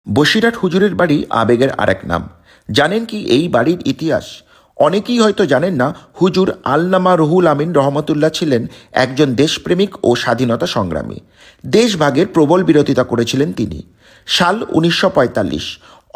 বসিরহাট হুজুরের বাড়ি আবেগের আরেক নাম। জানেন কি এই বাড়ির ইতিহাস? অনেকেই হয়তো জানেন না, হুজুর আল্লামা রুহুল আমিন রহমতুল্লাহ ছিলেন একজন দেশপ্রেমিক ও স্বাধীনতা সংগ্রামী। দেশভাগের প্রবল বিরোধিতা করেছিলেন তিনি। সাল 1945।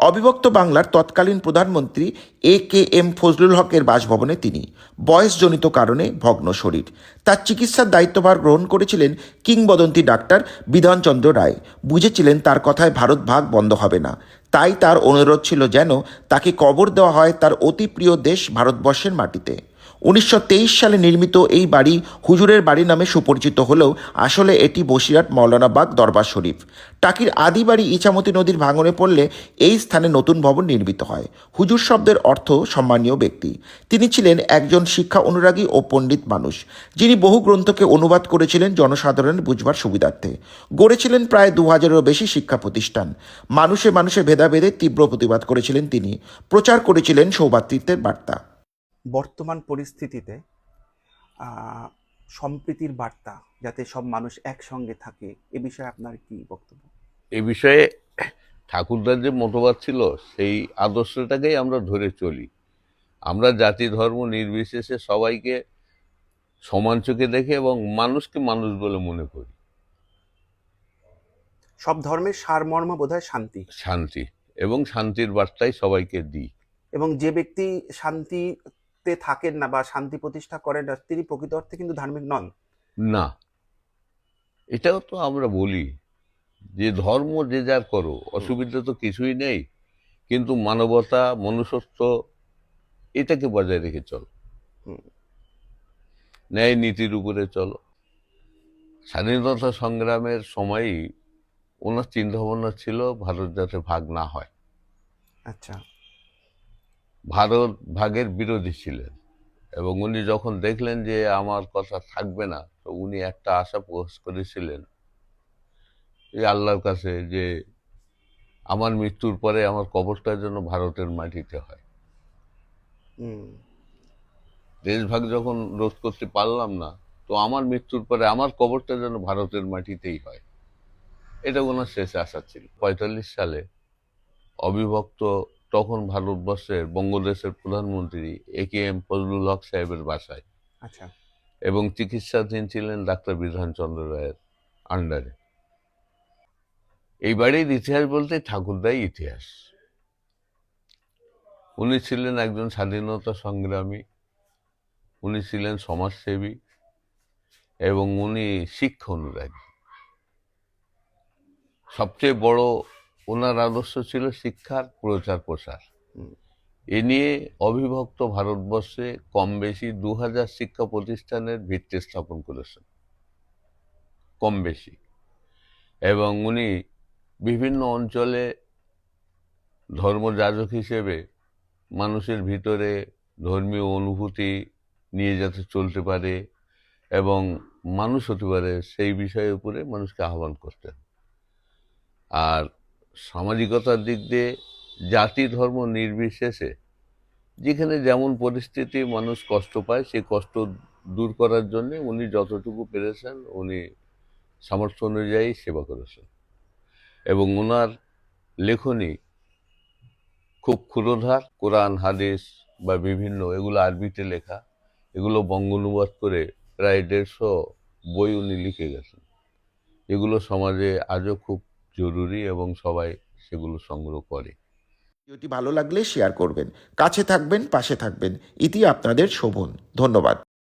অবিভক্ত বাংলার তৎকালীন প্রধানমন্ত্রী এ.কে.এম. ফজলুল হকের বাসভবনে তিনি বয়সজনিত কারণে ভগ্ন শরীর। তার চিকিৎসার দায়িত্বভার গ্রহণ করেছিলেন কিংবদন্তি ডাক্তার বিধানচন্দ্র রায়। বুঝেছিলেন তার কথায় ভারত ভাগ বন্ধ হবে না, তাই তার অনুরোধ ছিল যেন তাকে কবর দেওয়া হয় তার অতি প্রিয় দেশ ভারতবর্ষের মাটিতে। 1923 সালে নির্মিত এই বাড়ি হুজুরের বাড়ি নামে সুপরিচিত হলেও আসলে এটি বসিরহাট মৌলানাবাগ দরবার শরীফ। টাকির আদি বাড়ি ইছামতি নদীর ভাঙনে পড়লে এই স্থানে নতুন ভবন নির্মিত হয়। হুজুর শব্দের অর্থ সম্মানীয় ব্যক্তি। তিনি ছিলেন একজন শিক্ষা অনুরাগী ও পণ্ডিত মানুষ, যিনি বহু গ্রন্থকে অনুবাদ করেছিলেন জনসাধারণের বুঝবার সুবিধার্থে। গড়েছিলেন প্রায় 2000-এরও বেশি শিক্ষা প্রতিষ্ঠান। মানুষে মানুষে ভেদাভেদের তীব্র প্রতিবাদ করেছিলেন তিনি। প্রচার করেছিলেন সৌভ্রাতৃত্বের বার্তা। বর্তমান পরিস্থিতিতে সম্প্রীতির বার্তা, যাতে সব মানুষ একসঙ্গে থাকে, এ বিষয়ে আপনার কি বক্তব্য? এ বিষয়ে ঠাকুরদার যে মতবাদ ছিল সেই আদর্শটাকেই আমরা ধরে চলি। আমরা জাতি ধর্ম নির্বিশেষে সবাইকে সমান চোখে দেখে এবং মানুষকে মানুষ বলে মনে করি। সব ধর্মের সারমর্ম বোধহয় শান্তি, শান্তি এবং শান্তির বার্তাই সবাইকে দিই। এবং যে ব্যক্তি শান্তিতে থাকেন না বা শান্তি প্রতিষ্ঠা করেন না, তিনি প্রকৃত অর্থে কিন্তু ধার্মিক নন। না, এটাও তো আমরা বলি যে ধর্ম যে যার করো, অসুবিধা তো কিছুই নেই, কিন্তু মানবতা মনুষ্যত্ব এটাকে বজায় রেখে চলো, ন্যায় নীতির উপরে চলো। স্বাধীনতা সংগ্রামের সময়ই ওনার চিন্তা ভাবনা ছিল ভারত যাতে ভাগ না হয়। আচ্ছা। ভারত ভাগের বিরোধী ছিলেন এবং উনি যখন দেখলেন যে আমার কথা থাকবে না, তো উনি একটা আশা প্রকাশ করেছিলেন এই আল্লাহর কাছে যে আমার মৃত্যুর পরে আমার কবরটা যেন ভারতের মাটিতে হয়। দেশভাগ যখন রোধ করতে পারলাম না, তো আমার মৃত্যুর পরে আমার কবরটা যেন ভারতের মাটিতেই হয়, এটা ওনার শেষ আশা ছিল। 45 সালে অবিভক্ত তখন ভারতবর্ষের বঙ্গদেশের প্রধানমন্ত্রী এ.কে.এম. ফজলুল হক সাহেবের বাসায়, আচ্ছা। এবং চিকিৎসাধীন ছিলেন ডাক্তার বিধানচন্দ্র রায়ের আন্ডারে। এই বাড়ির ইতিহাস বলতে ঠাকুরদাই ইতিহাস। উনি ছিলেন একজন স্বাধীনতা সংগ্রামী, উনি ছিলেন সমাজসেবী এবং উনি শিক্ষা অনুরাগী। সবচেয়ে বড় ওনার আদর্শ ছিল শিক্ষার প্রচার প্রসার। এ নিয়ে অবিভক্ত ভারতবর্ষে কম বেশি 2000 শিক্ষা প্রতিষ্ঠানের ভিত্তি স্থাপন করেছেন, কম বেশি। এবং উনি বিভিন্ন অঞ্চলে ধর্মযাজক হিসেবে মানুষের ভিতরে ধর্মীয় অনুভূতি নিয়ে যাতে চলতে পারে এবং মানুষ হতে পারে, সেই বিষয়ের উপরে মানুষকে আহ্বান করতেন। আর সামাজিকতার দিক দিয়ে জাতি ধর্ম নির্বিশেষে যেখানে যেমন পরিস্থিতি মানুষ কষ্ট পায়, সেই কষ্ট দূর করার জন্য উনি যতটুকু পেরেছেন উনি সামর্থ্য অনুযায়ী সেবা করেছেন। এবং ওনার লেখনী খুব ক্ষুরধার। কোরআন হাদিস বা বিভিন্ন এগুলো আরবিতে লেখা, এগুলো বঙ্গ অনুবাদ করে প্রায় 150 বই উনি লিখে গেছেন। এগুলো সমাজে আজও খুব জরুরি এবং সবাই সেগুলো সংগ্রহ করে। ভিডিওটি ভালো লাগলে শেয়ার করবেন, কাছে থাকবেন, পাশে থাকবেন। ইতি আপনাদের শোভন। ধন্যবাদ।